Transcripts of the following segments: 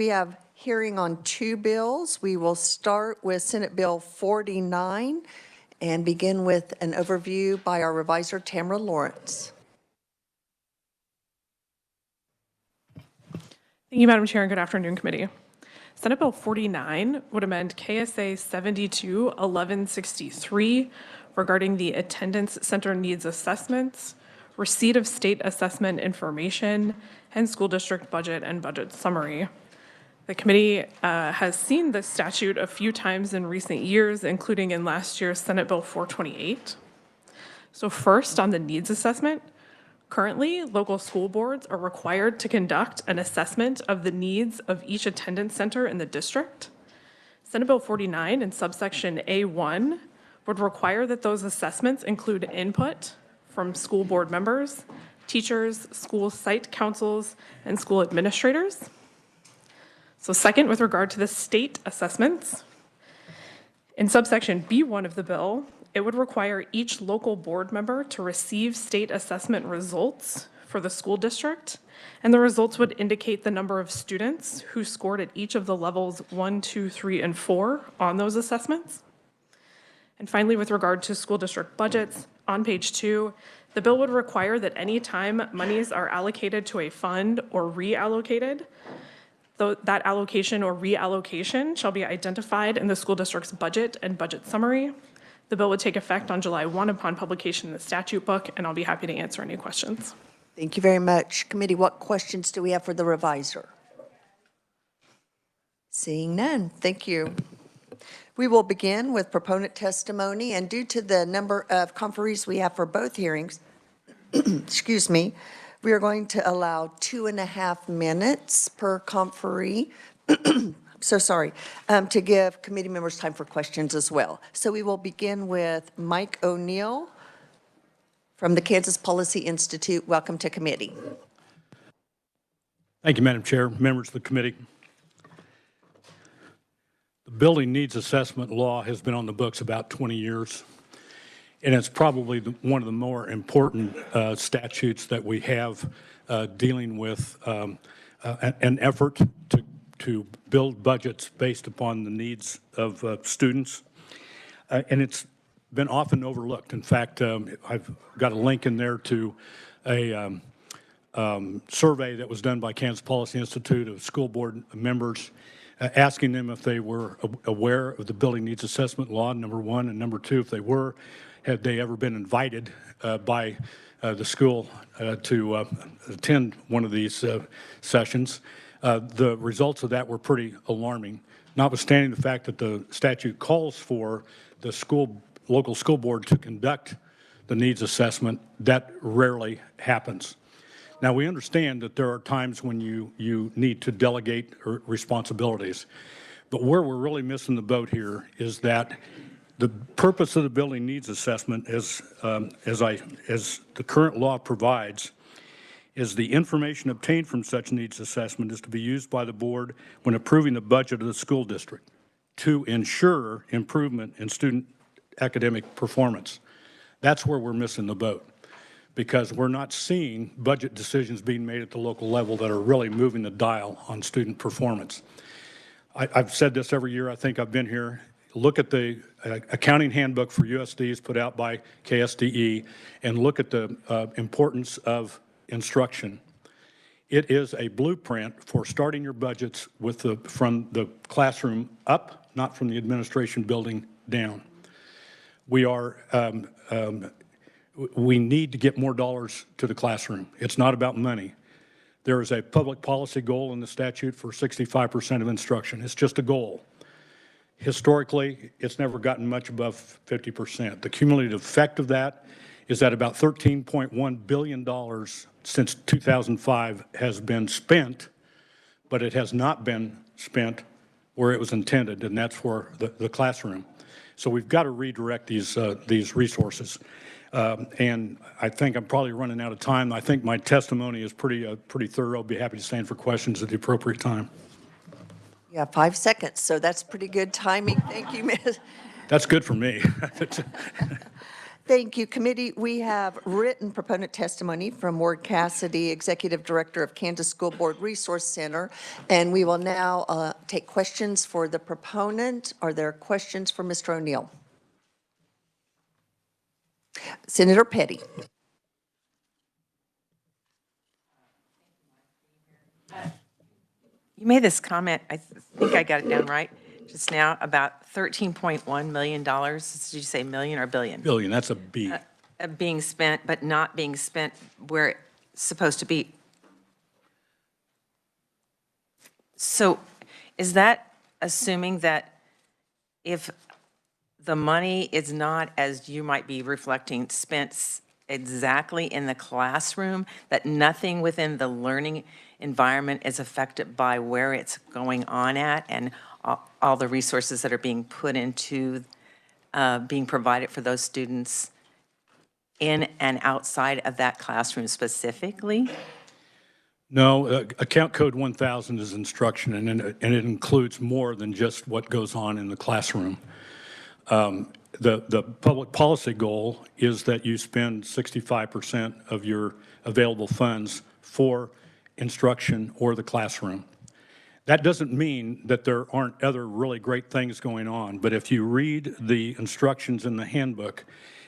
We have hearing on two bills. We will start with Senate Bill 49 and begin with an overview by our reviser, Tamara Lawrence. Thank you, Madam Chair, and good afternoon, committee. Senate Bill 49 would amend KSA 72-1163 regarding the attendance center needs assessments, receipt of state assessment information, and school district budget and budget summary. The committee has seen this statute a few times in recent years, including in last year's Senate Bill 428. So first, on the needs assessment, currently, local school boards are required to conduct an assessment of the needs of each attendance center in the district. Senate Bill 49 in subsection A1 would require that those assessments include input from school board members, teachers, school site councils, and school administrators. So second, with regard to the state assessments, in subsection B1 of the bill, it would require each local board member to receive state assessment results for the school district, and the results would indicate the number of students who scored at each of the levels 1, 2, 3, and 4 on those assessments. And finally, with regard to school district budgets, on page 2, the bill would require that any time monies are allocated to a fund or reallocated, that allocation or reallocation shall be identified in the school district's budget and budget summary. The bill would take effect on July 1 upon publication in the statute book, and I'll be happy to answer any questions. Thank you very much. Committee, what questions do we have for the reviser? Seeing none, thank you. We will begin with proponent testimony, and due to the number of conferees we have for both hearings, excuse me, we are going to allow 2.5 minutes per conferee. So sorry, to give committee members time for questions as well. So we will begin with Mike O'Neill from the Kansas Policy Institute. Welcome to committee. Thank you, Madam Chair, members of the committee. The building needs assessment law has been on the books about 20 years, and it's probably one of the more important statutes that we have dealing with an effort to build budgets based upon the needs of students. And it's been often overlooked. In fact, I've got a link in there to a survey that was done by Kansas Policy Institute of school board members, asking them if they were aware of the building needs assessment law, number one, and number two, if they were, had they ever been invited by the school to attend one of these sessions. The results of that were pretty alarming, notwithstanding the fact that the statute calls for the local school board to conduct the needs assessment. That rarely happens. Now, we understand that there are times when you need to delegate responsibilities, but where we're really missing the boat here is that the purpose of the building needs assessment, as the current law provides, is the information obtained from such needs assessment is to be used by the board when approving the budget of the school district to ensure improvement in student academic performance. That's where we're missing the boat, because we're not seeing budget decisions being made at the local level that are really moving the dial on student performance. I've said this every year I think I've been here. Look at the accounting handbook for USDs put out by KSDE and look at the importance of instruction. It is a blueprint for starting your budgets from the classroom up, not from the administration building down. We need to get more dollars to the classroom. It's not about money. There is a public policy goal in the statute for 65% of instruction. It's just a goal. Historically, it's never gotten much above 50%. The cumulative effect of that is that about $13.1 billion since 2005 has been spent, but it has not been spent where it was intended, and that's for the classroom. So we've got to redirect these resources. And I think I'm probably running out of time. I think my testimony is pretty thorough. I'll be happy to stand for questions at the appropriate time. You have 5 seconds, so that's pretty good timing. Thank you, Ms. That's good for me. Thank you, committee. We have written proponent testimony from Ward Cassidy, Executive Director of Kansas School Board Resource Center, and we will now take questions for the proponent. Are there questions for Mr. O'Neill? Senator Petty. You made this comment, I think I got it down right, just now, about $13.1 million. Did you say million or billion? Billion, that's a B. Being spent, but not being spent where it's supposed to be. So is that assuming that if the money is not, as you might be reflecting, spent exactly in the classroom, that nothing within the learning environment is affected by where it's going on at and all the resources that are being put into being provided for those students in and outside of that classroom specifically? No, account code 1000 is instruction, and it includes more than just what goes on in the classroom. The public policy goal is that you spend 65% of your available funds for instruction or the classroom. That doesn't mean that there aren't other really great things going on, but if you read the instructions in the handbook,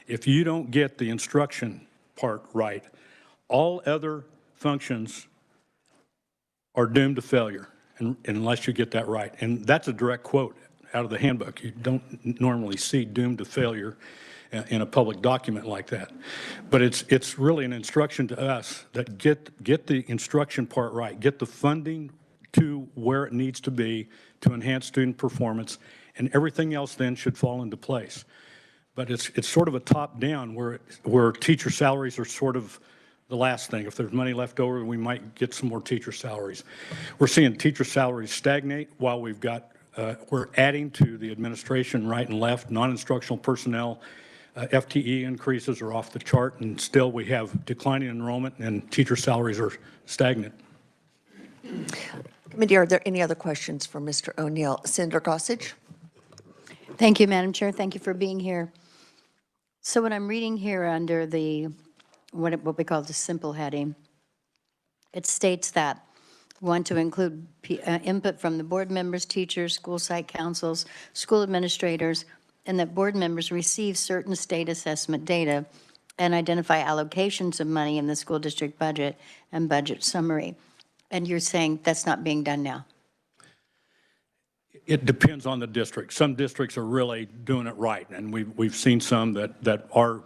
if you don't get the instruction part right, all other functions are doomed to failure unless you get that right. And that's a direct quote out of the handbook. You don't normally see doomed to failure in a public document like that. But it's really an instruction to us that get the instruction part right, get the funding to where it needs to be to enhance student performance, and everything else then should fall into place. But it's sort of a top-down where teacher salaries are sort of the last thing. If there's money left over, we might get some more teacher salaries. We're seeing teacher salaries stagnate while we're adding to the administration right and left, non-instructional personnel. FTE increases are off the chart, and still we have declining enrollment and teacher salaries are stagnant. Committee, are there any other questions for Mr. O'Neill? Senator Gossage? Thank you, Madam Chair. Thank you for being here. So when I'm reading here under the, what we call the simple heading, it states that we want to include input from the board members, teachers, school site councils, school administrators, and that board members receive certain state assessment data and identify allocations of money in the school district budget and budget summary. And you're saying that's not being done now? It depends on the district. Some districts are really doing it right, and we've seen some that are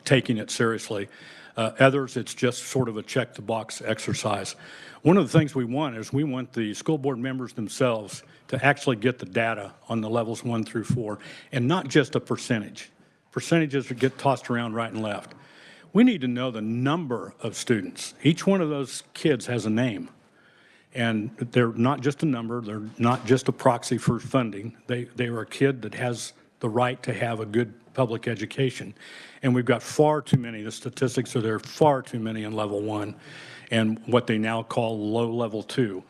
taking it seriously. Others, it's just sort of a check-the-box exercise. One of the things we want is we want the school board members themselves to actually get the data on the levels 1 through 4, and not just a percentage. Percentages get tossed around right and left. We need to know the number of students. Each one of those kids has a name. And they're not just a number, they're not just a proxy for funding. They are a kid that has the right to have a good public education. And we've got far too many, the statistics are there, far too many in level 1 and what they now call low level 2,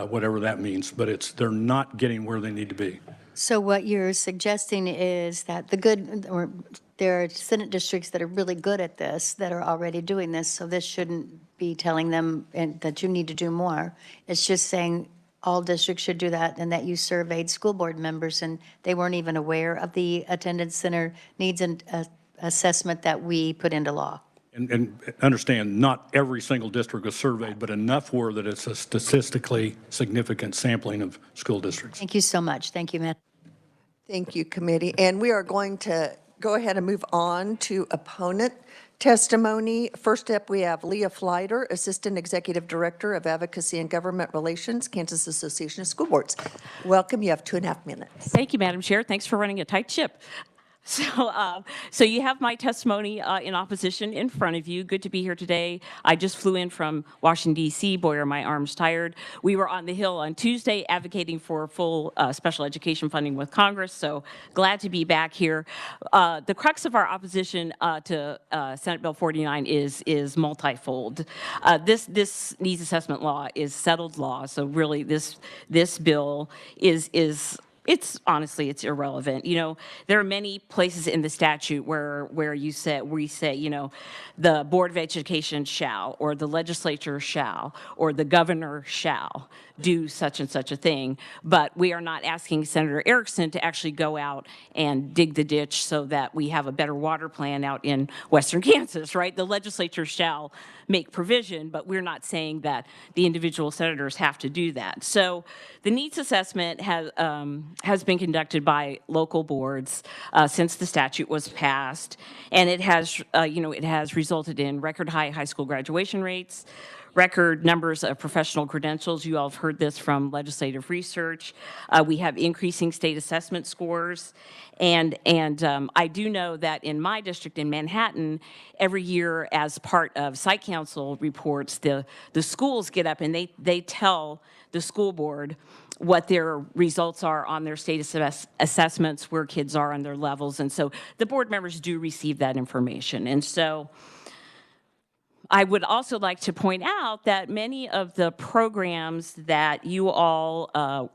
whatever that means. But they're not getting where they need to be. So what you're suggesting is that there are Senate districts that are really good at this, that are already doing this, so this shouldn't be telling them that you need to do more. It's just saying all districts should do that, and that you surveyed school board members and they weren't even aware of the attendance center needs and assessment that we put into law. And understand, not every single district was surveyed, but enough were that it's a statistically significant sampling of school districts. Thank you so much. Thank you, Matt. Thank you, committee. And we are going to go ahead and move on to opponent testimony. First up, we have Leah Fleider, Assistant Executive Director of Advocacy and Government Relations, Kansas Association of School Boards. Welcome. You have 2.5 minutes. Thank you, Madam Chair. Thanks for running a tight ship. So you have my testimony in opposition in front of you. Good to be here today. I just flew in from Washington, D.C. Boy, are my arms tired. We were on the Hill on Tuesday advocating for full special education funding with Congress, so glad to be back here. The crux of our opposition to Senate Bill 49 is multifold. This needs assessment law is settled law, so really this bill is It's honestly, it's irrelevant. You know, there are many places in the statute where we say, you know, the Board of Education shall, or the legislature shall, or the governor shall do such and such a thing. But we are not asking Senator Erickson to actually go out and dig the ditch so that we have a better water plan out in western Kansas, right? The legislature shall make provision, but we're not saying that the individual senators have to do that. So the needs assessment has been conducted by local boards since the statute was passed, and it has, it has resulted in record high school graduation rates, record numbers of professional credentials. You all have heard this from legislative research. We have increasing state assessment scores. And I do know that in my district in Manhattan, every year as part of site council reports, the schools get up and they tell the school board what their results are on their state assessments, where kids are on their levels. And so the board members do receive that information. And so I would also like to point out that many of the programs that you all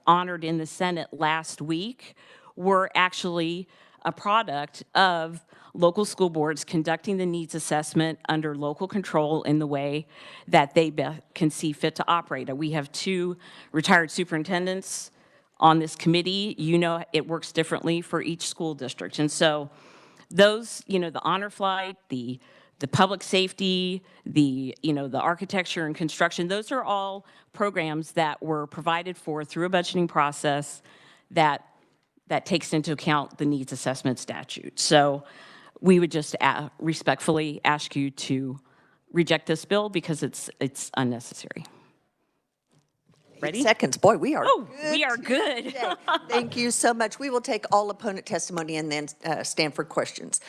honored in the Senate last week were actually a product of local school boards conducting the needs assessment under local control in the way that they can see fit to operate. We have 2 retired superintendents on this committee. You know, it works differently for each school district. And so those, you know, the honor flight, the public safety, the architecture and construction, those are all programs that were provided for through a budgeting process that takes into account the needs assessment statute. So we would just respectfully ask you to reject this bill because it's unnecessary. Ready? Seconds. Boy, we are Oh, good we are good. today. Thank you so much. We will take all opponent testimony and then stand for questions.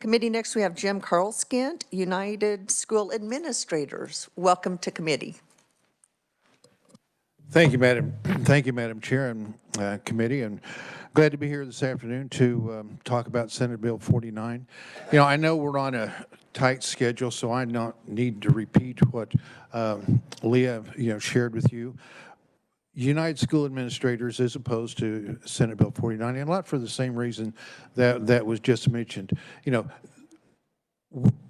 Committee, next we have Jim Carlskint, United School Administrators. Welcome to committee. Thank you, Madam Chair and committee, and glad to be here this afternoon to talk about Senate Bill 49. You know, I know we're on a tight schedule, so I don't need to repeat what Leah, shared with you. United School Administrators is opposed to Senate Bill 49, and a lot for the same reason that was just mentioned. You know,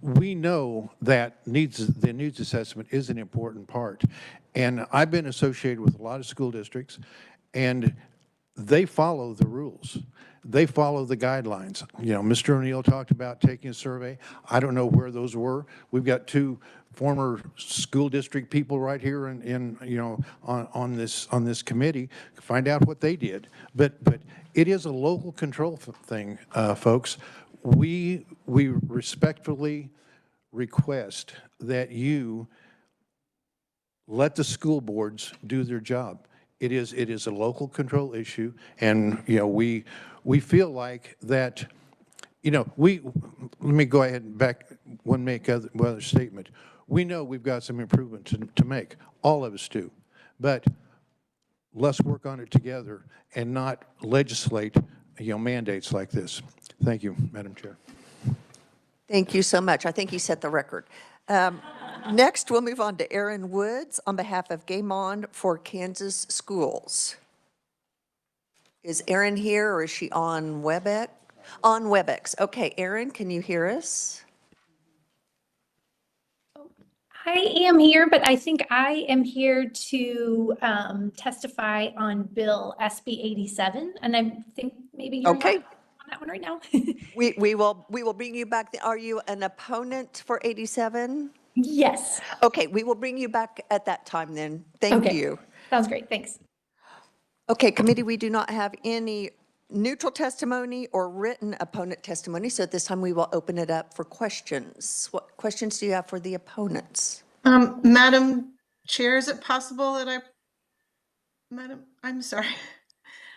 we know that the needs assessment is an important part, and I've been associated with a lot of school districts, and they follow the rules. They follow the guidelines. You know, Mr. O'Neill talked about taking a survey. I don't know where those were. We've got 2 former school district people right here on this committee. Find out what they did. But it is a local control thing, folks. We respectfully request that you let the school boards do their job. It is a local control issue, and we feel like that. Let me go ahead and make another statement. We know we've got some improvement to make. All of us do, but let's work on it together and not legislate mandates like this. Thank you, Madam Chair. Thank you so much. I think you set the record. Next, we'll move on to Aaron Woods on behalf of Gaymond for Kansas Schools. Is Aaron here, or is she on WebEx? On WebEx. Okay, Aaron, can you hear us? I am here, but I think I am here to testify on Bill SB 87, and I think maybe you're Okay. not on that one right now. We will bring you back. Are you an opponent for 87? Yes. Okay, we will bring you back at that time then. Thank Okay. you. Sounds great. Thanks. Okay, committee, we do not have any neutral testimony or written opponent testimony, so at this time we will open it up for questions. What questions do you have for the opponents? Madam Chair, is it possible that I'm sorry.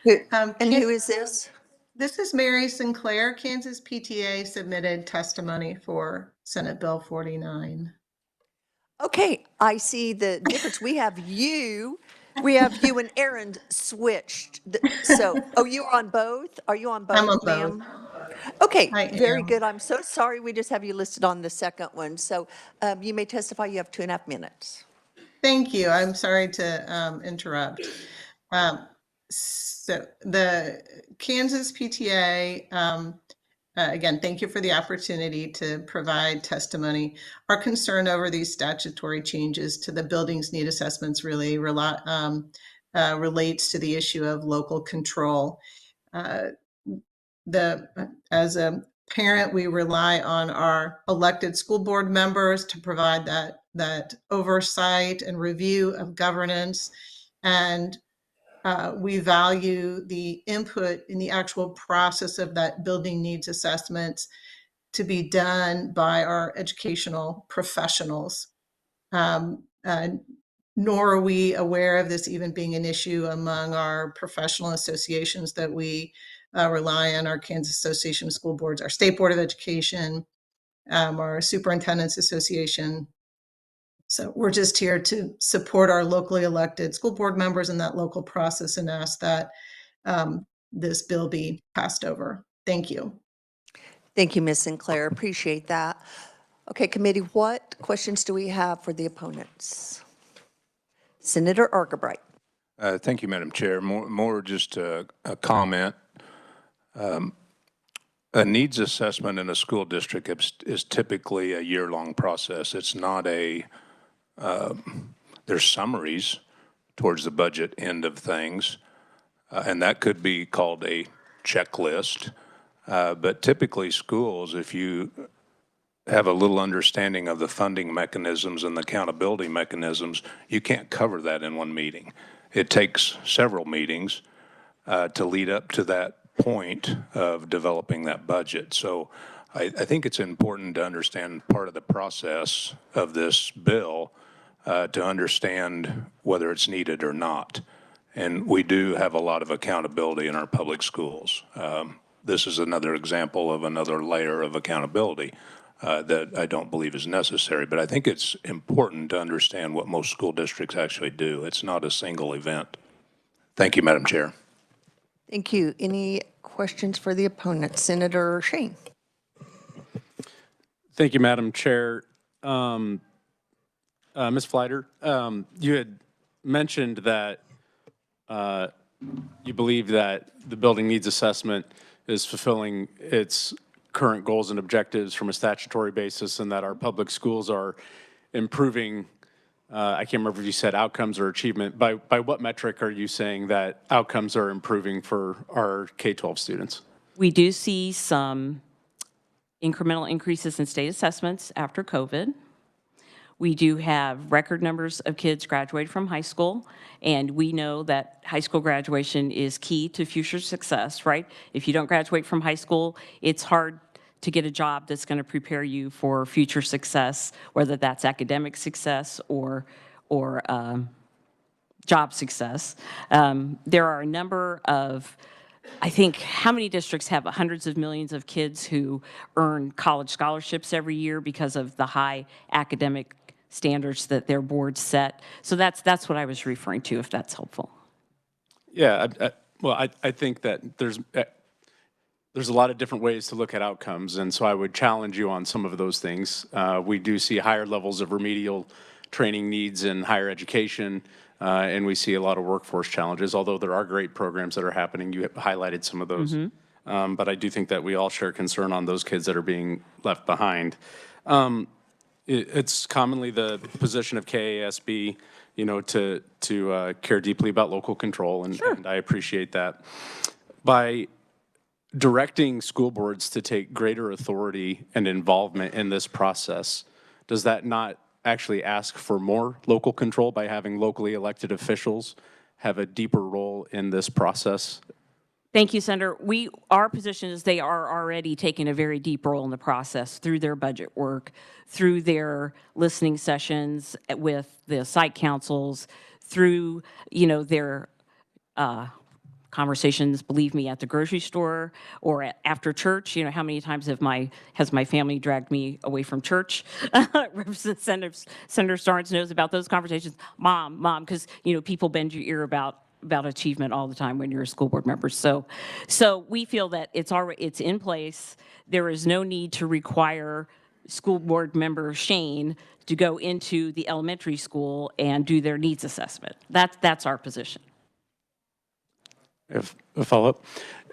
And who is this? This is Mary Sinclair. Kansas PTA submitted testimony for Senate Bill 49. Okay, I see the difference. We have you and Aaron switched. So, you are on both? Are you on both, I'm on ma'am? both. Okay, I very am. good. I'm so sorry. We just have you listed on the second one. So you may testify. You have 2.5 minutes. Thank you. I'm sorry to interrupt. So the Kansas PTA, again, thank you for the opportunity to provide testimony. Our concern over these statutory changes to the buildings need assessments really relates to the issue of local control. As a parent, we rely on our elected school board members to provide that oversight and review of governance. And we value the input in the actual process of that building needs assessments to be done by our educational professionals. Nor are we aware of this even being an issue among our professional associations that we rely on, our Kansas Association of School Boards, our State Board of Education, our Superintendent's Association. So we're just here to support our locally elected school board members in that local process and ask that this bill be passed over. Thank you. Thank you, Ms. Sinclair. Appreciate that. Okay, committee, what questions do we have for the opponents? Senator Argabright. Thank you, Madam Chair. More just a comment. A needs assessment in a school district is typically a year-long process. It's not there's summaries towards the budget end of things, and that could be called a checklist. But typically schools, if you have a little understanding of the funding mechanisms and the accountability mechanisms, you can't cover that in one meeting. It takes several meetings to lead up to that point of developing that budget. So I think it's important to understand part of the process of this bill to understand whether it's needed or not. And we do have a lot of accountability in our public schools. This is another example of another layer of accountability that I don't believe is necessary. But I think it's important to understand what most school districts actually do. It's not a single event. Thank you, Madam Chair. Thank you. Any questions for the opponent? Senator Shane. Thank you, Madam Chair. Ms. Fleiter, you had mentioned that you believe that the building needs assessment is fulfilling its current goals and objectives from a statutory basis, and that our public schools are improving. I can't remember if you said outcomes or achievement. By what metric are you saying that outcomes are improving for our K-12 students? We do see some incremental increases in state assessments after COVID. We do have record numbers of kids graduating from high school, and we know that high school graduation is key to future success, right? If you don't graduate from high school, it's hard to get a job that's going to prepare you for future success, whether that's academic success or job success. There are a number of, I think, how many districts have hundreds of millions of kids who earn college scholarships every year because of the high academic standards that their boards set? So that's what I was referring to, if that's helpful. Yeah, I think that there's a lot of different ways to look at outcomes, and so I would challenge you on some of those things. We do see higher levels of remedial training needs in higher education, and we see a lot of workforce challenges, although there are great programs that are happening. You have highlighted some of those. But I do think that we all share concern on those kids that are being left behind. It's commonly the position of KASB, to care deeply about local control, and I appreciate that. By directing school boards to take greater authority and involvement in this process, does that not actually ask for more local control by having locally elected officials have a deeper role in this process? Thank you, Senator. Our position is they are already taking a very deep role in the process through their budget work, through their listening sessions with the site councils, through, their conversations, believe me, at the grocery store or after church. How many times has my family dragged me away from church? Senator Starnes knows about those conversations. Mom, because, people bend your ear about achievement all the time when you're a school board member. So we feel that it's in place. There is no need to require school board member Shane to go into the elementary school and do their needs assessment. That's our position. If a follow-up,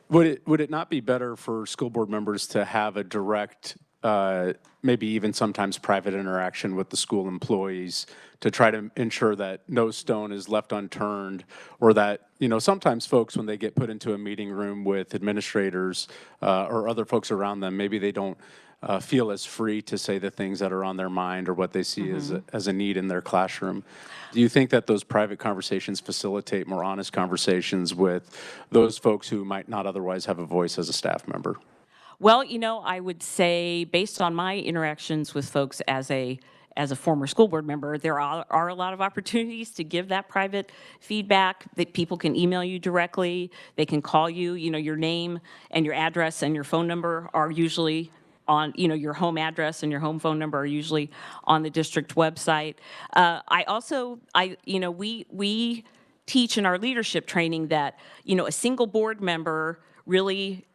would it not be better for school board members to have a direct, maybe even sometimes private interaction with the school employees to try to ensure that no stone is left unturned, or that, sometimes folks, when they get put into a meeting room with administrators or other folks around them, maybe they don't feel as free to say the things that are on their mind or what they see as a need in their classroom. Do you think that those private conversations facilitate more honest conversations with those folks who might not otherwise have a voice as a staff member? Well, I would say based on my interactions with folks as a former school board member, there are a lot of opportunities to give that private feedback. That people can email you directly, they can call you. Your name and your address and your phone number are usually on, your home address and your home phone number are usually on the district website. We teach in our leadership training that, a single board member really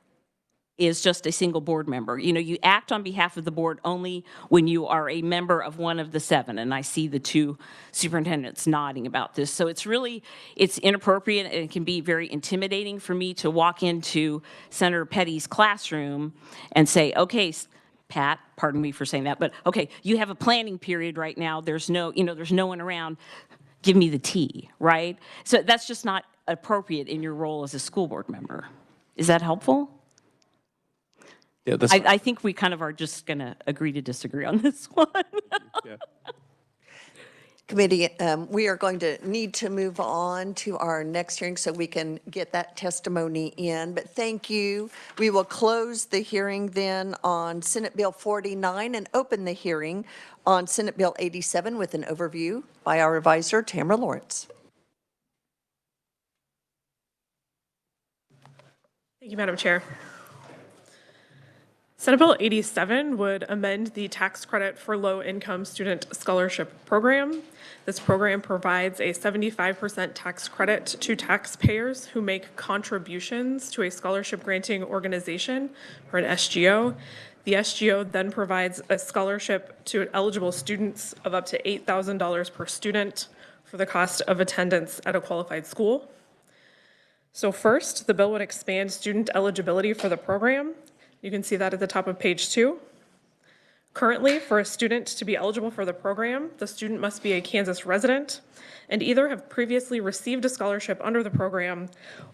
is just a single board member. You act on behalf of the board only when you are a member of one of the 7, and I see the 2 superintendents nodding about this. So it's inappropriate, and it can be very intimidating for me to walk into Senator Petty's classroom and say, okay, Pat, pardon me for saying that, but okay, you have a planning period right now. There's no one around. Give me the tea, right? So that's just not appropriate in your role as a school board member. Is that helpful? Yeah, I think we kind of are just going to agree to disagree on this one. yeah. Committee, we are going to need to move on to our next hearing so we can get that testimony in. But thank you. We will close the hearing then on Senate Bill 49 and open the hearing on Senate Bill 87 with an overview by our advisor, Tamara Lawrence. Thank you, Madam Chair. Senate Bill 87 would amend the tax credit for low-income student scholarship program. This program provides a 75% tax credit to taxpayers who make contributions to a scholarship granting organization, or an SGO. The SGO then provides a scholarship to eligible students of up to $8,000 per student for the cost of attendance at a qualified school. So first, the bill would expand student eligibility for the program. You can see that at the top of page 2. Currently, for a student to be eligible for the program, the student must be a Kansas resident and either have previously received a scholarship under the program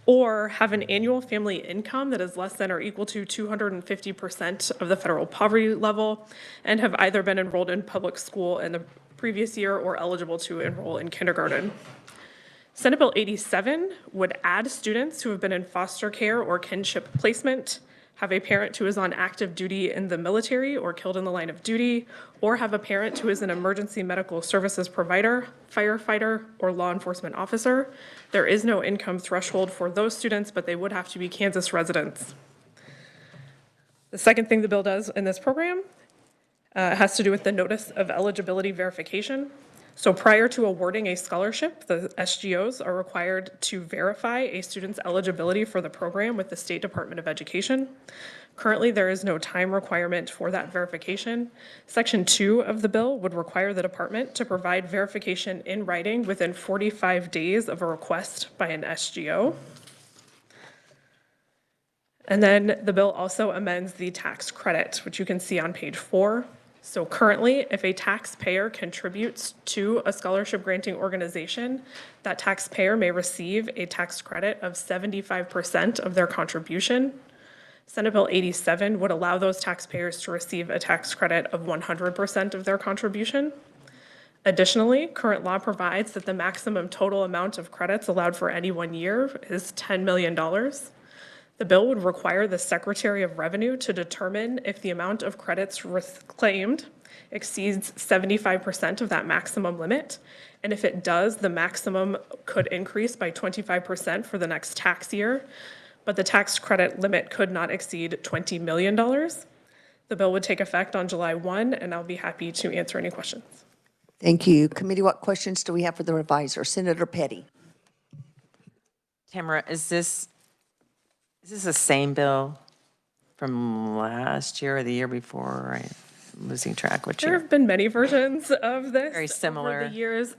or have an annual family income that is less than or equal to 250% of the federal poverty level and have either been enrolled in public school in the previous year or eligible to enroll in kindergarten. Senate Bill 87 would add students who have been in foster care or kinship placement, have a parent who is on active duty in the military or killed in the line of duty, or have a parent who is an emergency medical services provider, firefighter, or law enforcement officer. There is no income threshold for those students, but they would have to be Kansas residents. The second thing the bill does in this program has to do with the notice of eligibility verification. So prior to awarding a scholarship, the SGOs are required to verify a student's eligibility for the program with the State Department of Education. Currently, there is no time requirement for that verification. Section 2 of the bill would require the department to provide verification in writing within 45 days of a request by an SGO. And then the bill also amends the tax credit, which you can see on page 4. So currently, if a taxpayer contributes to a scholarship granting organization, that taxpayer may receive a tax credit of 75% of their contribution. Senate Bill 87 would allow those taxpayers to receive a tax credit of 100% of their contribution. Additionally, current law provides that the maximum total amount of credits allowed for any 1 year is $10 million. The bill would require the Secretary of Revenue to determine if the amount of credits claimed exceeds 75% of that maximum limit. And if it does, the maximum could increase by 25% for the next tax year, but the tax credit limit could not exceed $20 million. The bill would take effect on July 1, and I'll be happy to answer any questions. Thank you. Committee, what questions do we have for the revisor? Senator Petty. Tamara, is this the same bill from last year or the year before? losing track. Which There have been many versions of this Very similar. over the years.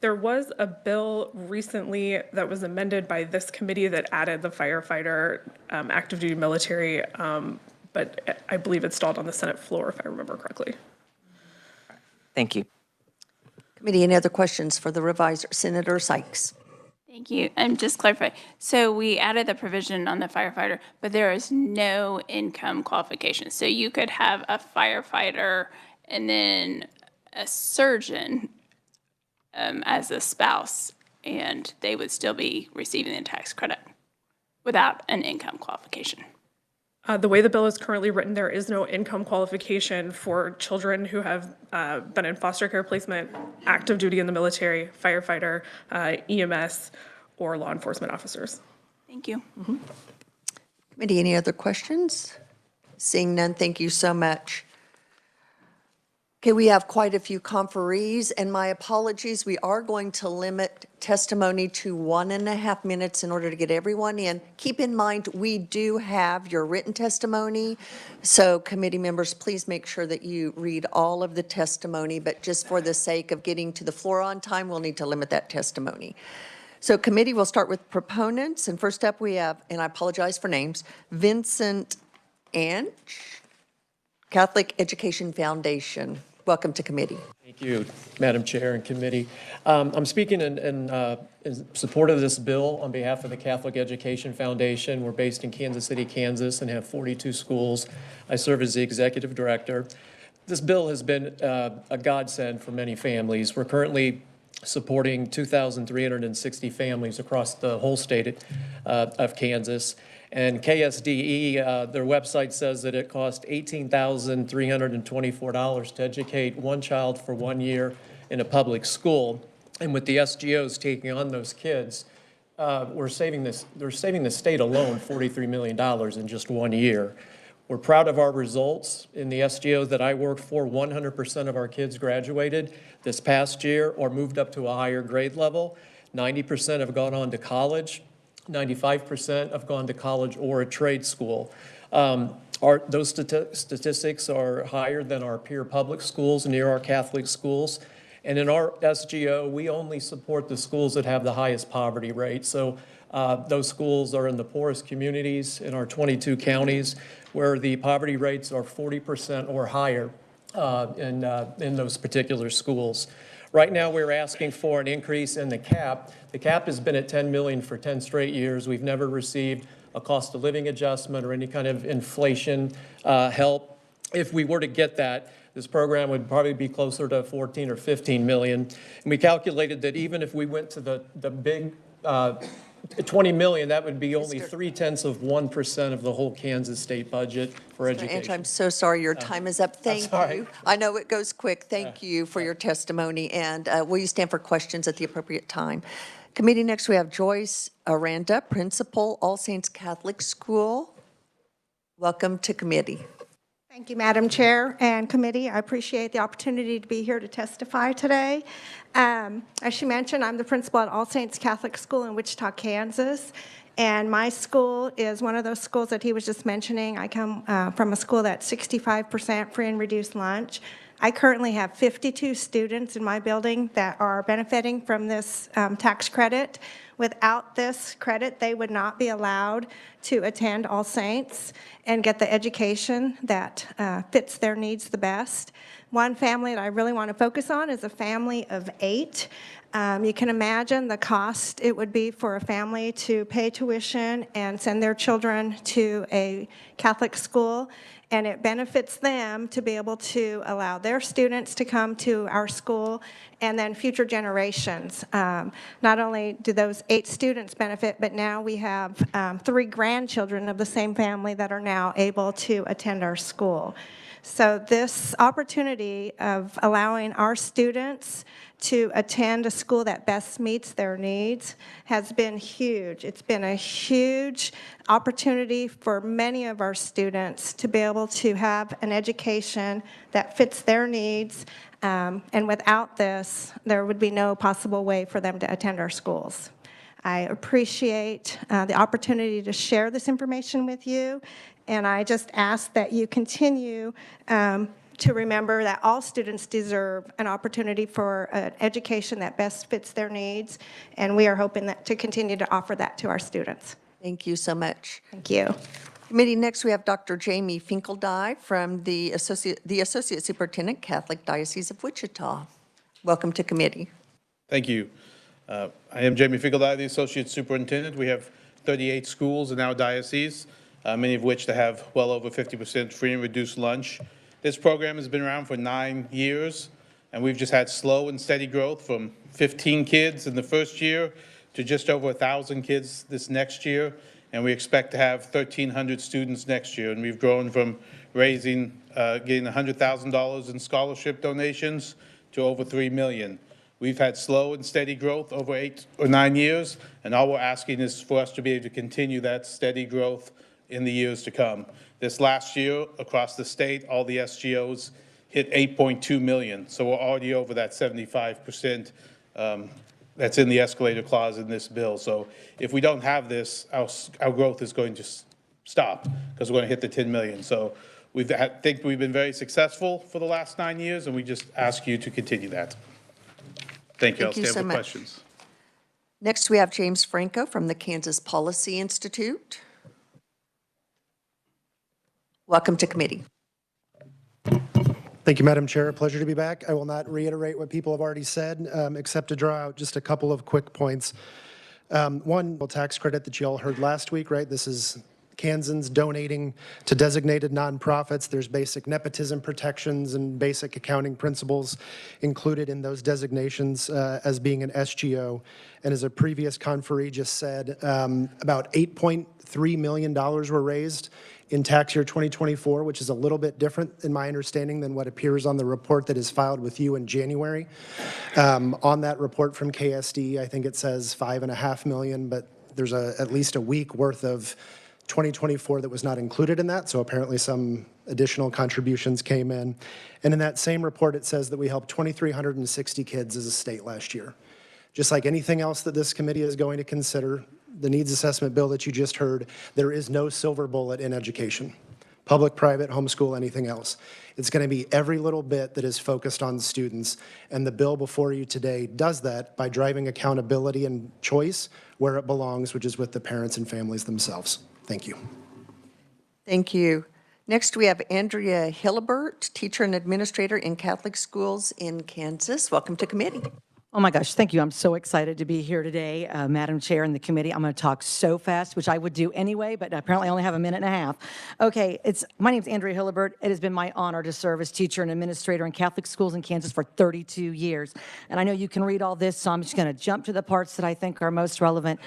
There was a bill recently that was amended by this committee that added the firefighter, active duty military, but I believe it stalled on the Senate floor, if I remember correctly. Thank you. Committee, any other questions for the reviser? Senator Sykes. Thank you. And just clarify, so we added the provision on the firefighter, but there is no income qualification. So you could have a firefighter and then a surgeon as a spouse, and they would still be receiving the tax credit without an income qualification. The way the bill is currently written, there is no income qualification for children who have been in foster care placement, active duty in the military, firefighter, EMS, or law enforcement officers. Thank you. Committee, any other questions? Seeing none, thank you so much. Okay, we have quite a few conferees, and my apologies, we are going to limit testimony to 1.5 minutes in order to get everyone in. Keep in mind, we do have your written testimony, so committee members, please make sure that you read all of the testimony, but just for the sake of getting to the floor on time, we'll need to limit that testimony. So committee, we'll start with proponents, and first up we have, and I apologize for names, Vincent Anch, Catholic Education Foundation. Welcome to committee. Thank you, Madam Chair and committee. I'm speaking in support of this bill on behalf of the Catholic Education Foundation. We're based in Kansas City, Kansas, and have 42 schools. I serve as the executive director. This bill has been a godsend for many families. We're currently supporting 2,360 families across the whole state of Kansas. And KSDE, their website says that it cost $18,324 to educate one child for 1 year in a public school. And with the SGOs taking on those kids, they're saving the state alone $43 million in just 1 year. We're proud of our results. In the SGOs that I work for, 100% of our kids graduated this past year or moved up to a higher grade level. 90% have gone on to college. 95% have gone to college or a trade school. Those statistics are higher than our peer public schools near our Catholic schools. And in our SGO, we only support the schools that have the highest poverty rate. So those schools are in the poorest communities in our 22 counties where the poverty rates are 40% or higher in those particular schools. Right now, we're asking for an increase in the cap. The cap has been at $10 million for 10 straight years. We've never received a cost of living adjustment or any kind of inflation help. If we were to get that, this program would probably be closer to 14 or 15 million. And we calculated that even if we went to the big 20 million, that would be only 0.3% of the whole Kansas state budget for education. Ange, I'm so sorry, your time is up. Thank sorry. you. I know it goes quick. Thank you for your testimony, and will you stand for questions at the appropriate time? Committee, next we have Joyce Aranda, Principal, All Saints Catholic School. Welcome to committee. Thank you, Madam Chair and committee. I appreciate the opportunity to be here to testify today. As she mentioned, I'm the principal at All Saints Catholic School in Wichita, Kansas. And my school is one of those schools that he was just mentioning. I come from a school that's 65% free and reduced lunch. I currently have 52 students in my building that are benefiting from this tax credit. Without this credit, they would not be allowed to attend All Saints and get the education that fits their needs the best. One family that I really want to focus on is a family of 8. You can imagine the cost it would be for a family to pay tuition and send their children to a Catholic school, and it benefits them to be able to allow their students to come to our school and then future generations. Not only do those 8 students benefit, but now we have 3 grandchildren of the same family that are now able to attend our school. So this opportunity of allowing our students to attend a school that best meets their needs has been huge. It's been a huge opportunity for many of our students to be able to have an education that fits their needs. And without this, there would be no possible way for them to attend our schools. I appreciate the opportunity to share this information with you, and I just ask that you continue to remember that all students deserve an opportunity for an education that best fits their needs, and we are hoping that to continue to offer that to our students. Thank you so much. Thank you. Committee, next we have Dr. Jamie Finkeldye from the Associate Superintendent, Catholic Diocese of Wichita. Welcome to committee. Thank you. I am Jamie Finkeldye, the Associate Superintendent. We have 38 schools in our diocese, many of which that have well over 50% free and reduced lunch. This program has been around for 9 years, and we've just had slow and steady growth from 15 kids in the first year to just over 1,000 kids this next year, and we expect to have 1,300 students next year. And we've grown from getting $100,000 in scholarship donations to over $3 million. We've had slow and steady growth over 8 or 9 years, and all we're asking is for us to be able to continue that steady growth in the years to come. This last year, across the state, all the SGOs hit 8.2 million, so we're already over that 75% that's in the escalator clause in this bill. So if we don't have this, our growth is going to stop because we're going to hit the 10 million. So I think we've been very successful for the last 9 years, and we just ask you to continue that. Thank you. I'll stand for questions. Next, we have James Franco from the Kansas Policy Institute. Welcome to committee. Thank you, Madam Chair. A pleasure to be back. I will not reiterate what people have already said, except to draw out just a couple of quick points. One, tax credit that you all heard last week, right? This is Kansans donating to designated nonprofits. There's basic nepotism protections and basic accounting principles included in those designations as being an SGO. And as a previous conferee just said, about $8.3 million were raised in tax year 2024, which is a little bit different in my understanding than what appears on the report that is filed with you in January. On that report from KSD, I think it says $5.5 million, but there's at least a week worth of 2024 that was not included in that, so apparently some additional contributions came in. And in that same report, it says that we helped 2,360 kids as a state last year. Just like anything else that this committee is going to consider, the needs assessment bill that you just heard, there is no silver bullet in education. Public, private, homeschool, anything else. It's going to be every little bit that is focused on students, and the bill before you today does that by driving accountability and choice where it belongs, which is with the parents and families themselves. Thank you. Thank you. Next, we have Andrea Hillebert, teacher and administrator in Catholic schools in Kansas. Welcome to committee. Oh my gosh, thank you. I'm so excited to be here today, Madam Chair and the committee. I'm going to talk so fast, which I would do anyway, but apparently I only have a minute and a half. Okay, my name is Andrea Hillebert. It has been my honor to serve as teacher and administrator in Catholic schools in Kansas for 32 years. And I know you can read all this, so I'm just going to jump to the parts that I think are most relevant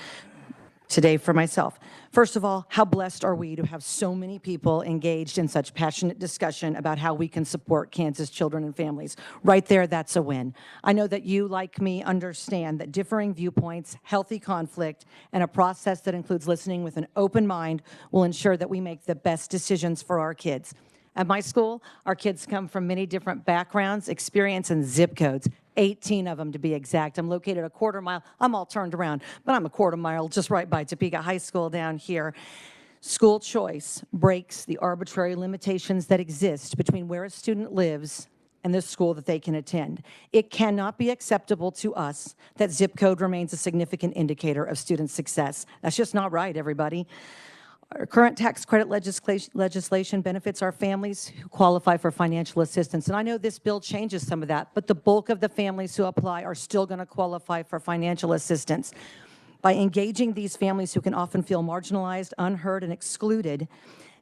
today for myself. First of all, how blessed are we to have so many people engaged in such passionate discussion about how we can support Kansas children and families. Right there, that's a win. I know that you, like me, understand that differing viewpoints, healthy conflict, and a process that includes listening with an open mind will ensure that we make the best decisions for our kids. At my school, our kids come from many different backgrounds, experience, and zip codes. 18 of them to be exact. I'm located a quarter mile. I'm all turned around, but I'm a quarter mile just right by Topeka High School down here. School choice breaks the arbitrary limitations that exist between where a student lives and the school that they can attend. It cannot be acceptable to us that zip code remains a significant indicator of student success. That's just not right, everybody. Our current tax credit legislation benefits our families who qualify for financial assistance. And I know this bill changes some of that, but the bulk of the families who apply are still going to qualify for financial assistance. By engaging these families who can often feel marginalized, unheard, and excluded,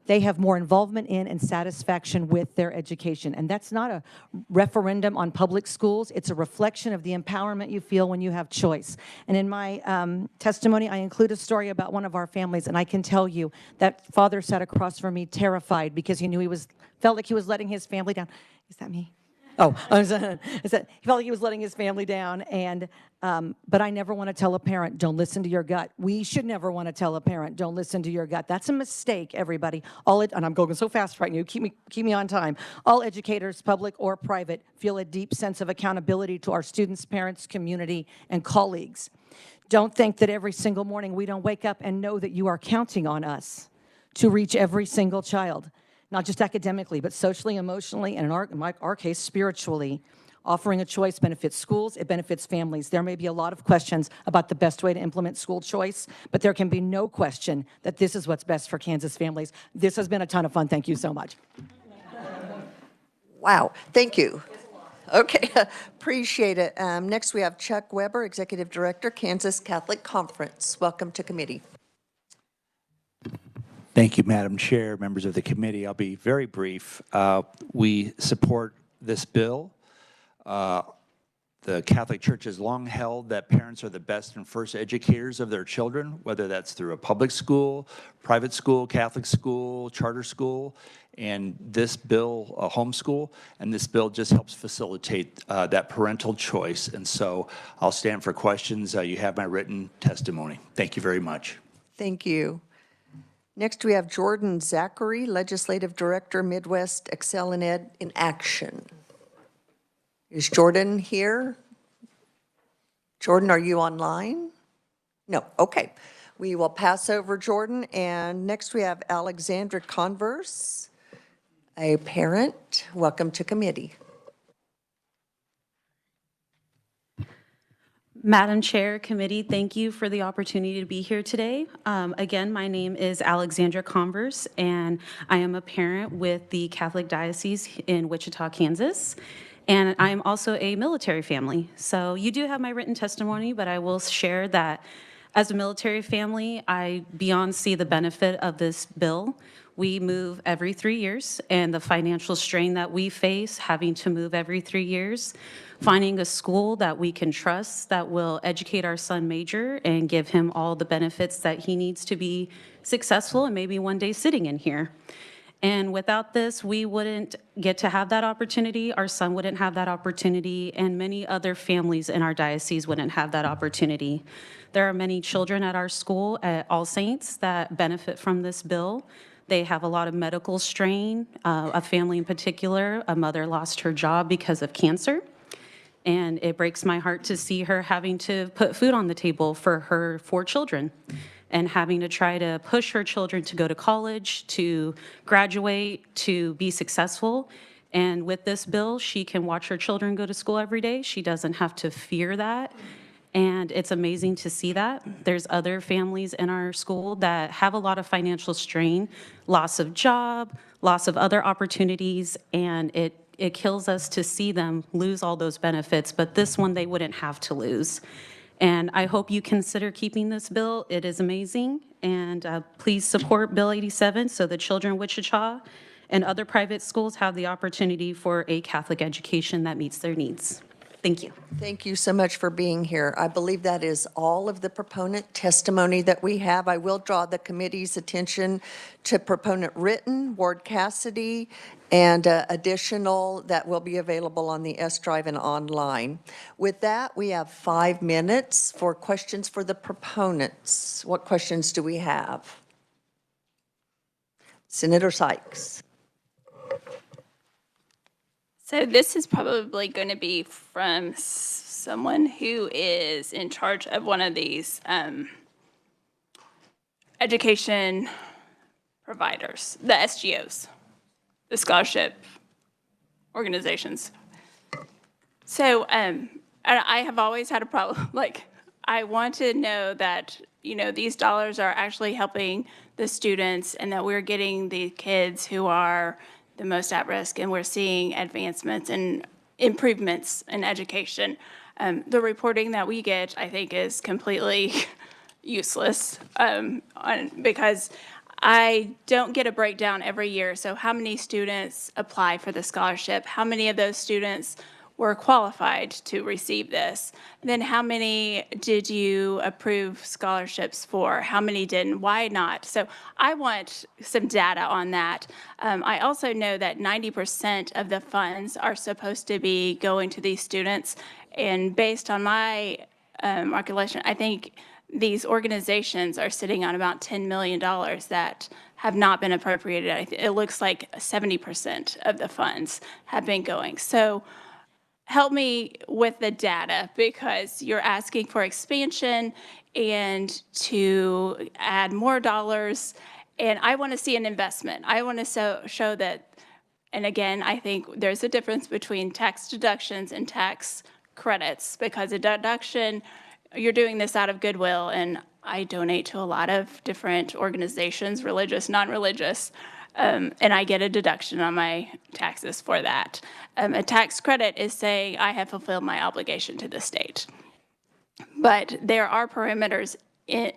they have more involvement in and satisfaction with their education. And that's not a referendum on public schools. It's a reflection of the empowerment you feel when you have choice. And in my testimony, I include a story about one of our families, and I can tell you that father sat across from me terrified because he knew felt like he was letting his family down. Is that me? Oh, he felt like he was letting his family down, but I never want to tell a parent, don't listen to your gut. We should never want to tell a parent, don't listen to your gut. That's a mistake, everybody. And I'm going so fast right now, keep me on time. All educators, public or private, feel a deep sense of accountability to our students, parents, community, and colleagues. Don't think that every single morning we don't wake up and know that you are counting on us to reach every single child. not just academically, but socially, emotionally, and in our case, spiritually. Offering a choice benefits schools, it benefits families. There may be a lot of questions about the best way to implement school choice, but there can be no question that this is what's best for Kansas families. This has been a ton of fun. Thank you so much. Wow, thank you. Okay, appreciate it. Next, we have Chuck Weber, Executive Director, Kansas Catholic Conference. Welcome to committee. Thank you, Madam Chair, members of the committee. I'll be very brief. We support this bill. The Catholic Church has long held that parents are the best and first educators of their children, whether that's through a public school, private school, Catholic school, charter school, and this bill, homeschool, and this bill just helps facilitate that parental choice. And so I'll stand for questions. You have my written testimony. Thank you very much. Thank you. Next, we have Jordan Zachary, Legislative Director, Midwest Excel in Ed in Action. Is Jordan here? Jordan, are you online? No, okay. We will pass over Jordan, and next we have Alexandra Converse, a parent. Welcome to committee. Madam Chair, committee, thank you for the opportunity to be here today. Again, my name is Alexandra Converse, and I am a parent with the Catholic Diocese in Wichita, Kansas. And I'm also a military family. So you do have my written testimony, but I will share that as a military family, I beyond see the benefit of this bill. We move every 3 years, and the financial strain that we face having to move every 3 years, finding a school that we can trust that will educate our son major and give him all the benefits that he needs to be successful and maybe one day sitting in here. And without this, we wouldn't get to have that opportunity, our son wouldn't have that opportunity, and many other families in our diocese wouldn't have that opportunity. There are many children at our school at All Saints that benefit from this bill. They have a lot of medical strain. A family in particular, a mother lost her job because of cancer. And it breaks my heart to see her having to put food on the table for her 4 children. And having to try to push her children to go to college, to graduate, to be successful. And with this bill, she can watch her children go to school every day. She doesn't have to fear that. And it's amazing to see that. There's other families in our school that have a lot of financial strain, loss of job, loss of other opportunities, and it kills us to see them lose all those benefits. But this one, they wouldn't have to lose. And I hope you consider keeping this bill. It is amazing. And please support Bill 87 so the children in Wichita and other private schools have the opportunity for a Catholic education that meets their needs. Thank you. Thank you so much for being here. I believe that is all of the proponent testimony that we have. I will draw the committee's attention to proponent written, Ward Cassidy, and additional that will be available on the S-Drive and online. With that, we have 5 minutes for questions for the proponents. What questions do we have? Senator Sykes. So this is probably going to be from someone who is in charge of one of these education providers, the SGOs, the scholarship organizations. So I have always had a problem. Like, I want to know that, you know, these dollars are actually helping the students and that we're getting the kids who are the most at risk, and we're seeing advancements and improvements in education. The reporting that we get, I think, is completely useless because I don't get a breakdown every year. So how many students apply for the scholarship? How many of those students were qualified to receive this? Then how many did you approve scholarships for? How many didn't? Why not? So I want some data on that. I also know that 90% of the funds are supposed to be going to these students. And based on my recollection, I think these organizations are sitting on about $10 million that have not been appropriated. It looks like 70% of the funds have been going. So help me with the data, because you're asking for expansion and to add more dollars, And I want to see an investment. I want to show that, and again, I think there's a difference between tax deductions and tax credits, because a deduction, you're doing this out of goodwill, and I donate to a lot of different organizations, religious, non-religious, and I get a deduction on my taxes for that. A tax credit is saying I have fulfilled my obligation to the state. But there are parameters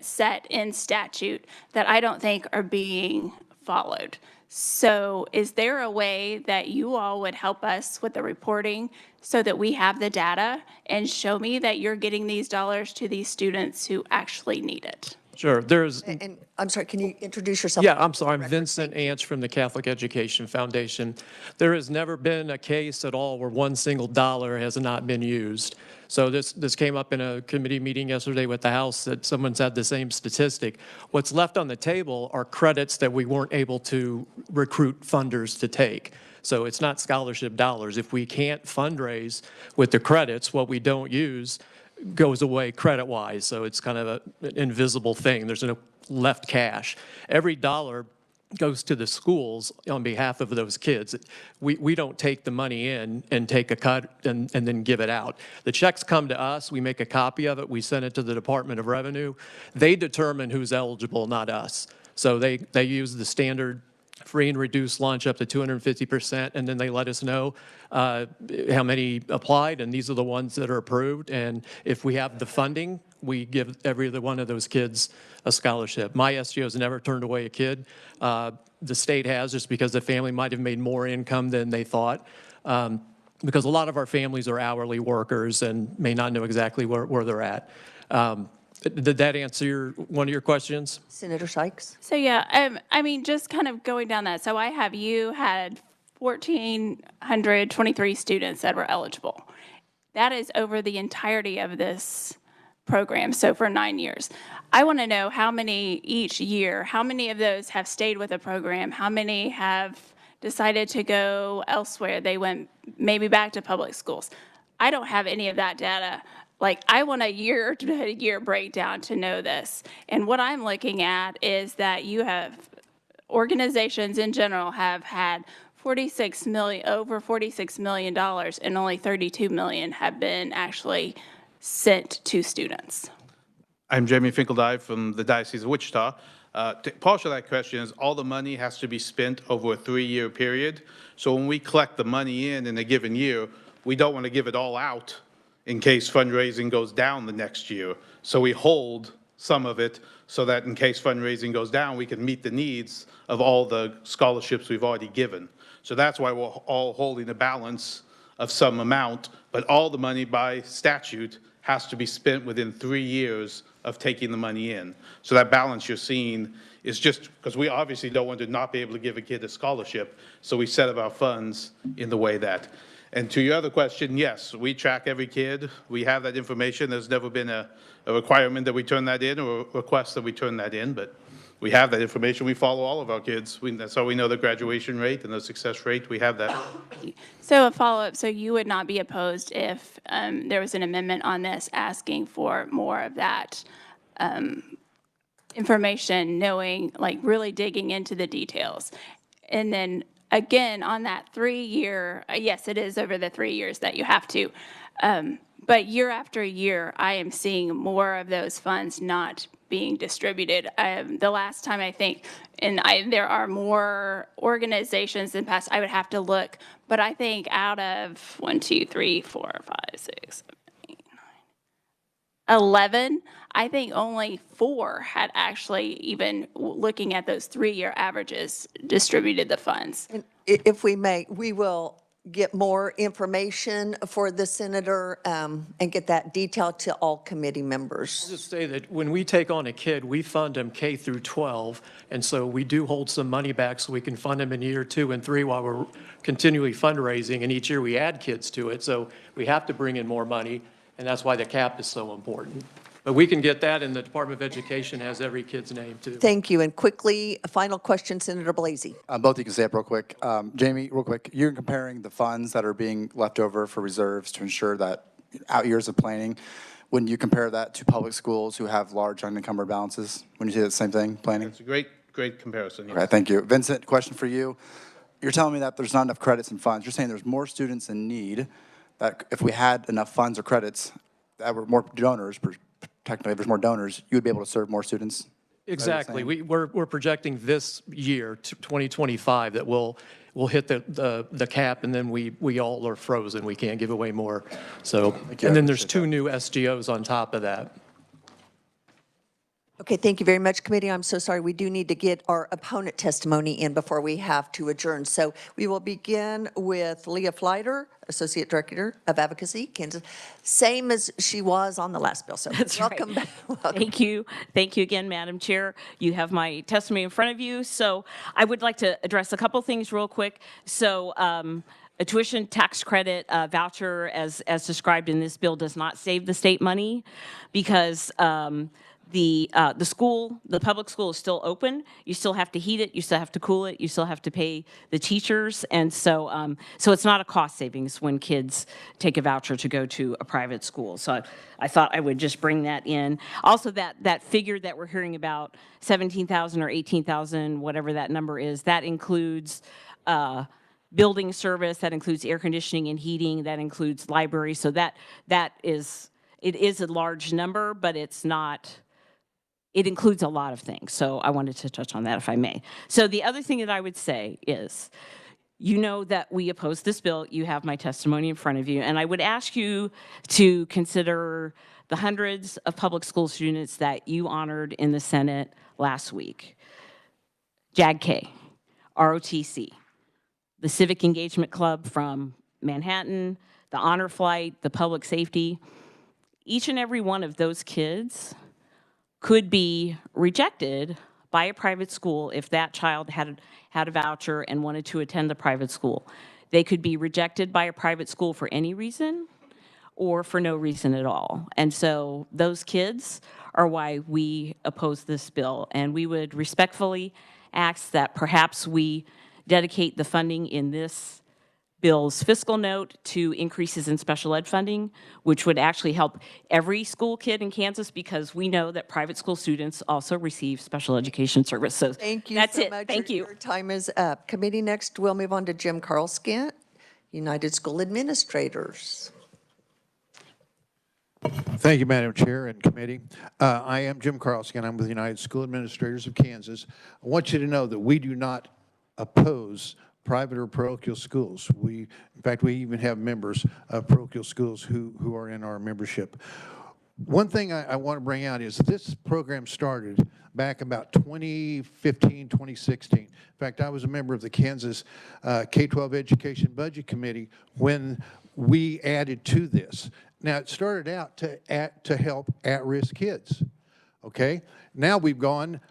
set in statute that I don't think are being followed. So is there a way that you all would help us with the reporting so that we have the data and show me that you're getting these dollars to these students who actually need it? Sure, there's. And I'm sorry, can you introduce yourself? Yeah, I'm sorry, I'm Vincent Anch from the Catholic Education Foundation. There has never been a case at all where one single dollar has not been used. So this came up in a committee meeting yesterday with the House that someone's had the same statistic. What's left on the table are credits that we weren't able to recruit funders to take. So it's not scholarship dollars. If we can't fundraise with the credits, what we don't use goes away credit-wise. So it's kind of an invisible thing. There's no left cash. Every dollar goes to the schools on behalf of those kids. We don't take the money in and take a cut and then give it out. The checks come to us, we make a copy of it, we send it to the Department of Revenue. They determine who's eligible, not us. So they use the standard free and reduced lunch up to 250%, and then they let us know how many applied, and these are the ones that are approved. And if we have the funding, we give every other one of those kids a scholarship. My SGO has never turned away a kid. The state has, just because the family might have made more income than they thought. Because a lot of our families are hourly workers and may not know exactly where they're at. Did that answer one of your questions? Senator Sykes? So yeah, I mean, just kind of going down that. So I have had 1,423 students that were eligible. That is over the entirety of this program, so for 9 years. I want to know how many each year, how many of those have stayed with the program, how many have decided to go elsewhere, they went maybe back to public schools. I don't have any of that data. Like, I want a year-to-year breakdown to know this. And what I'm looking at is that you have, organizations in general have had over $46 million, and only $32 million have been actually sent to students. I'm Jamie Finkeldye from the Diocese of Wichita. Partial of that question is all the money has to be spent over a 3-year period. So when we collect the money in a given year, we don't want to give it all out in case fundraising goes down the next year. So we hold some of it so that in case fundraising goes down, we can meet the needs of all the scholarships we've already given. So that's why we're all holding a balance of some amount, but all the money by statute has to be spent within 3 years of taking the money in. So that balance you're seeing is just because we obviously don't want to not be able to give a kid a scholarship, so we set up our funds in the way that. And to your other question, yes, we track every kid. We have that information. There's never been a requirement that we turn that in or a request that we turn that in, but we have that information. We follow all of our kids. That's how we know the graduation rate and the success rate. We have that. So a follow-up, so you would not be opposed if there was an amendment on this asking for more of that information, knowing, like really digging into the details. And then again, on that 3-year, yes, it is over the 3 years that you have to. But year after year, I am seeing more of those funds not being distributed. The last time I think, and there are more organizations than past, I would have to look, but I think out of 1, 2, 3, 4, 5, 6, 7, 8, 9, 11, I think only 4 had actually, even looking at those 3-year averages, distributed the funds. And if we may, we will get more information for the senator and get that detail to all committee members. I'll just say that when we take on a kid, we fund them K through 12, and so we do hold some money back so we can fund them in year 2 and 3 while we're continually fundraising, and each year we add kids to it, so we have to bring in more money, and that's why the cap is so important. But we can get that, and the Department of Education has every kid's name, too. Thank you. And quickly, a final question, Senator Blasey. Both you can say it real quick. Jamie, real quick, you're comparing the funds that are being left over for reserves to ensure that out years of planning. Wouldn't you compare that to public schools who have large unencumbered balances? Wouldn't you say the same thing, planning? It's a great great comparison. Yes. Okay, thank you. Vincent, question for you. You're telling me that there's not enough credits and funds. You're saying there's more students in need, that if we had enough funds or credits, that were more donors, technically if there's more donors, you would be able to serve more students? Exactly. We're projecting this year, 2025, that we'll hit the cap, and then we all are frozen. We can't give away more. So, and then there's 2 new SGOs on top of that. Okay, thank you very much, committee. I'm so sorry. We do need to get our opponent testimony in before we have to adjourn. So we will begin with Leah Fleiter, Associate Director of Advocacy, Kansas, same as she was on the last bill. So That's welcome right. back. Welcome. Thank you. Thank you again, Madam Chair. You have my testimony in front of you. So I would like to address a couple things real quick. So a tuition tax credit voucher, as described in this bill, does not save the state money because the public school is still open. You still have to heat it. You still have to cool it. You still have to pay the teachers. And so it's not a cost savings when kids take a voucher to go to a private school. So I thought I would just bring that in. Also, that figure that we're hearing about, 17,000 or 18,000, whatever that number is, that includes building service, that includes air conditioning and heating, that includes library. So it is a large number, but it's not. It includes a lot of things, so I wanted to touch on that if I may. So the other thing that I would say is, you know that we oppose this bill. You have my testimony in front of you, and I would ask you to consider the hundreds of public school students that you honored in the Senate last week. JAG-K, ROTC, the Civic Engagement Club from Manhattan, the Honor Flight, the Public Safety. Each and every one of those kids could be rejected by a private school if that child had a voucher and wanted to attend the private school. They could be rejected by a private school for any reason or for no reason at all. And so those kids are why we oppose this bill. And we would respectfully ask that perhaps we dedicate the funding in this bill's fiscal note to increases in special ed funding, which would actually help every school kid in Kansas, because we know that private school students also receive special education service. So Thank you that's so it. much. Thank you. Your time is up. Committee, next we'll move on to Jim Carlskent, United School Administrators. Thank you, Madam Chair and committee. I am Jim Carlskent. I'm with the United School Administrators of Kansas. I want you to know that we do not oppose private or parochial schools. In fact, we even have members of parochial schools who are in our membership. One thing I want to bring out is this program started back about 2015, 2016. In fact, I was a member of the Kansas K-12 Education Budget Committee when we added to this. Now, it started out to help at-risk kids, okay? Now we've gone,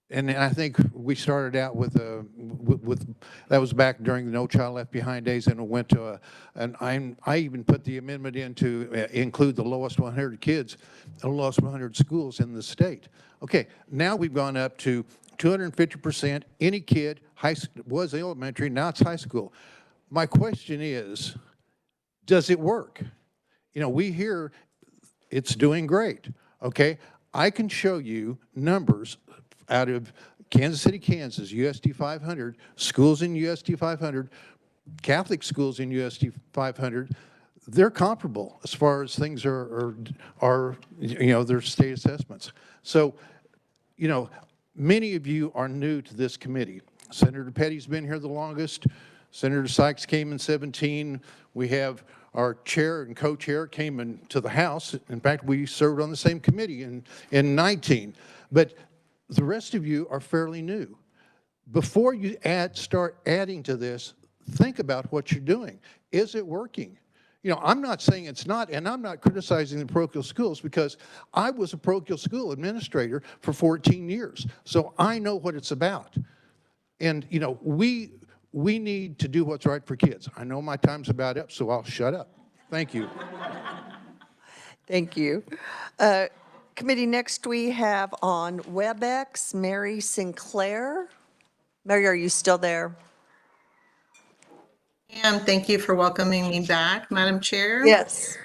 and I think we started out with that was back during the No Child Left Behind days, and it went to I even put the amendment in to include the lowest 100 kids, the lowest 100 schools in the state. Okay, now we've gone up to 250%. Any kid was elementary, now it's high school. My question is, does it work? You know, we hear it's doing great. Okay, I can show you numbers out of Kansas City, Kansas, USD 500, schools in USD 500, Catholic schools in USD 500, they're comparable as far as things are you know, their state assessments. So, you know, many of you are new to this committee. Senator Petty's been here the longest. Senator Sykes came in 17. We have our chair and co-chair came into the House. In fact, we served on the same committee in 19. But the rest of you are fairly new. Before you start adding to this, think about what you're doing. Is it working? You know, I'm not saying it's not, and I'm not criticizing the parochial schools because I was a parochial school administrator for 14 years. So I know what it's about. And, you know, we need to do what's right for kids. I know my time's about up, so I'll shut up. Thank you. Thank you. Committee, next we have on WebEx, Mary Sinclair. Mary, are you still there? Thank you for welcoming me back, Madam Chair. Yes.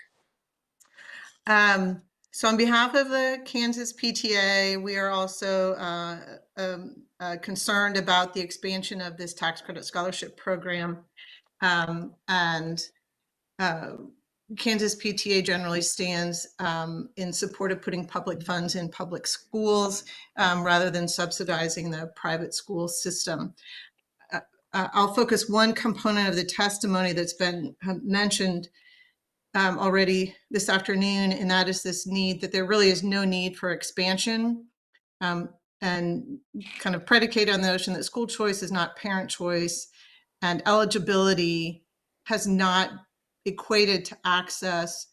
So on behalf of the Kansas PTA, we are also concerned about the expansion of this tax credit scholarship program. And Kansas PTA generally stands in support of putting public funds in public schools rather than subsidizing the private school system. I'll focus one component of the testimony that's been mentioned already this afternoon, and that is this need that there really is no need for expansion, and kind of predicate on the notion that school choice is not parent choice, and eligibility has not equated to access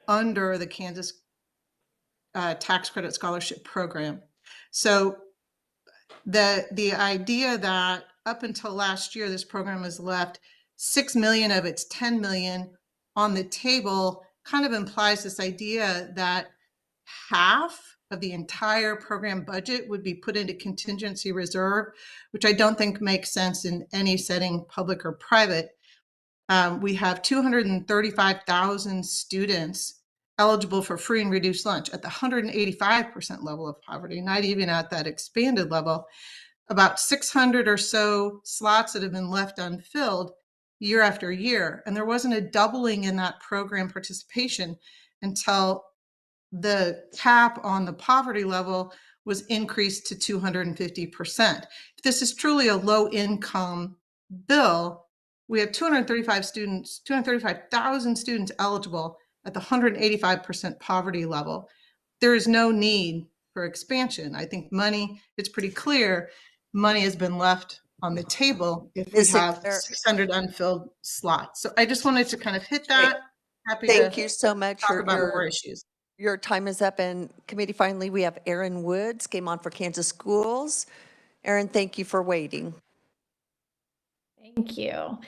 under the Kansas tax credit scholarship program. So the idea that up until last year, this program has left 6 million of its 10 million on the table kind of implies this idea that half of the entire program budget would be put into contingency reserve, which I don't think makes sense in any setting, public or private. We have 235,000 students eligible for free and reduced lunch at the 185% level of poverty, not even at that expanded level. About 600 or so slots that have been left unfilled year after year. And there wasn't a doubling in that program participation until the cap on the poverty level was increased to 250%. If this is truly a low income bill, we have 235,000 students eligible at the 185% poverty level. There is no need for expansion. I think it's pretty clear, money has been left on the table if we have 600 unfilled slots. So I just wanted to kind of hit that. Happy Thank to you so much. talk about more issues. Your time is up, and committee, finally, we have Aaron Woods, came on for Kansas Schools. Aaron, thank you for waiting. Thank you.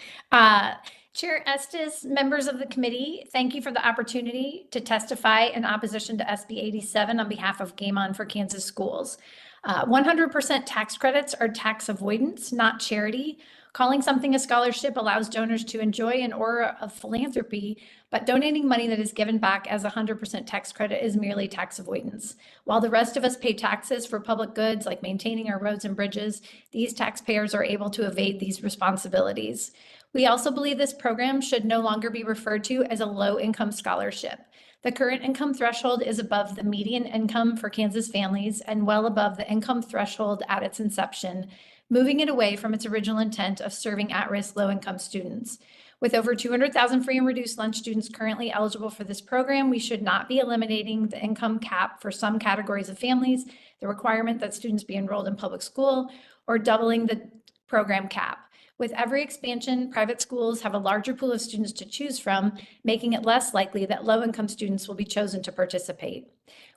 Chair Estes, members of the committee, thank you for the opportunity to testify in opposition to SB 87 on behalf of Game On for Kansas Schools. 100% tax credits are tax avoidance, not charity. Calling something a scholarship allows donors to enjoy an aura of philanthropy, but donating money that is given back as 100% tax credit is merely tax avoidance. While the rest of us pay taxes for public goods like maintaining our roads and bridges, these taxpayers are able to evade these responsibilities. We also believe this program should no longer be referred to as a low-income scholarship. The current income threshold is above the median income for Kansas families and well above the income threshold at its inception, moving it away from its original intent of serving at-risk low-income students. With over 200,000 free and reduced lunch students currently eligible for this program, we should not be eliminating the income cap for some categories of families, the requirement that students be enrolled in public school, or doubling the program cap. With every expansion, private schools have a larger pool of students to choose from, making it less likely that low-income students will be chosen to participate.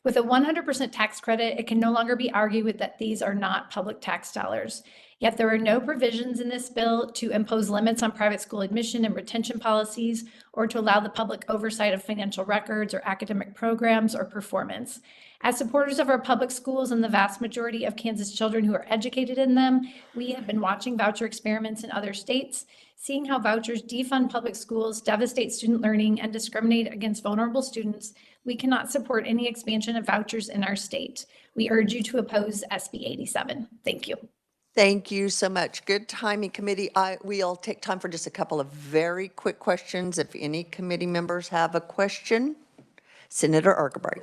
With a 100% tax credit, it can no longer be argued that these are not public tax dollars. Yet there are no provisions in this bill to impose limits on private school admission and retention policies or to allow the public oversight of financial records or academic programs or performance. As supporters of our public schools and the vast majority of Kansas children who are educated in them, we have been watching voucher experiments in other states, seeing how vouchers defund public schools, devastate student learning, and discriminate against vulnerable students. We cannot support any expansion of vouchers in our state. We urge you to oppose SB 87. Thank you. Thank you so much. Good timing, committee. We'll take time for just a couple of very quick questions. If any committee members have a question. Senator Argabright.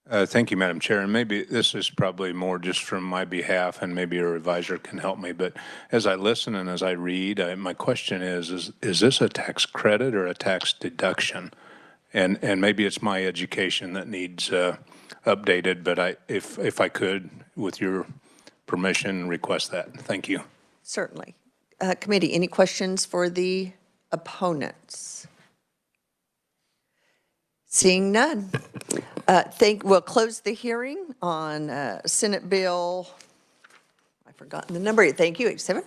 Thank you, Madam Chair. And maybe this is probably more just from my behalf, and maybe your advisor can help me. But as I listen and as I read, my question is this a tax credit or a tax deduction? And maybe it's my education that needs updated, but if I could, with your permission, request that. Thank you. Certainly. Committee, any questions for the opponents? Seeing none. We'll close the hearing on Senate Bill, I've forgotten the number, thank you, 87.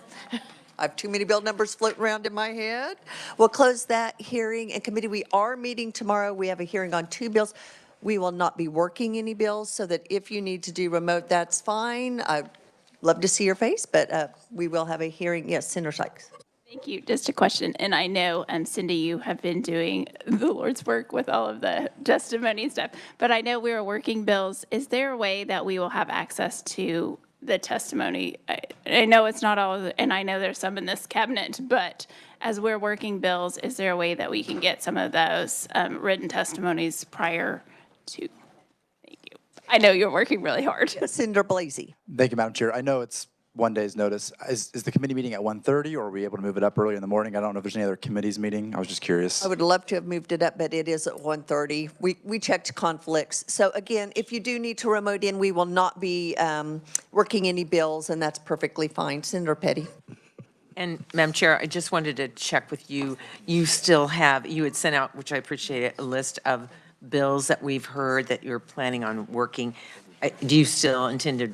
I have too many bill numbers floating around in my head. We'll close that hearing. And committee, we are meeting tomorrow. We have a hearing on 2 bills. We will not be working any bills, so that if you need to do remote, that's fine. I'd love to see your face, but we will have a hearing. Yes, Senator Sykes. Thank you. Just a question, and I know, Cindy, you have been doing the Lord's work with all of the testimony and stuff, but I know we are working bills. Is there a way that we will have access to the testimony. I know it's not all, and I know there's some in this cabinet, but as we're working bills, is there a way that we can get some of those written testimonies prior to? Thank you. I know you're working really hard. Senator Blasey. Thank you, Madam Chair. I know it's one day's notice. Is the committee meeting at 1:30, or are we able to move it up earlier in the morning? I don't know if there's any other committees meeting. I was just curious. I would love to have moved it up, but it is at 1:30. We checked conflicts. So again, if you do need to remote in, we will not be working any bills, and that's perfectly fine. Senator Petty. And Madam Chair, I just wanted to check with you. You still have, you had sent out, which I appreciate, a list of bills that we've heard that you're planning on working. Do you still intend to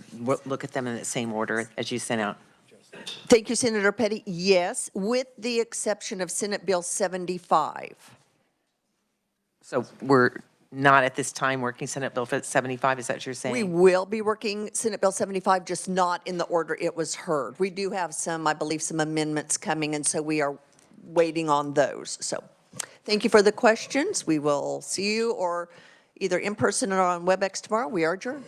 look at them in the same order as you sent out? Thank you, Senator Petty. Yes, with the exception of Senate Bill 75. So we're not at this time working Senate Bill 75, is that what you're saying? We will be working Senate Bill 75, just not in the order it was heard. We do have some, I believe, some amendments coming, and so we are waiting on those. So thank you for the questions. We will see you or either in person or on WebEx tomorrow. We are adjourned.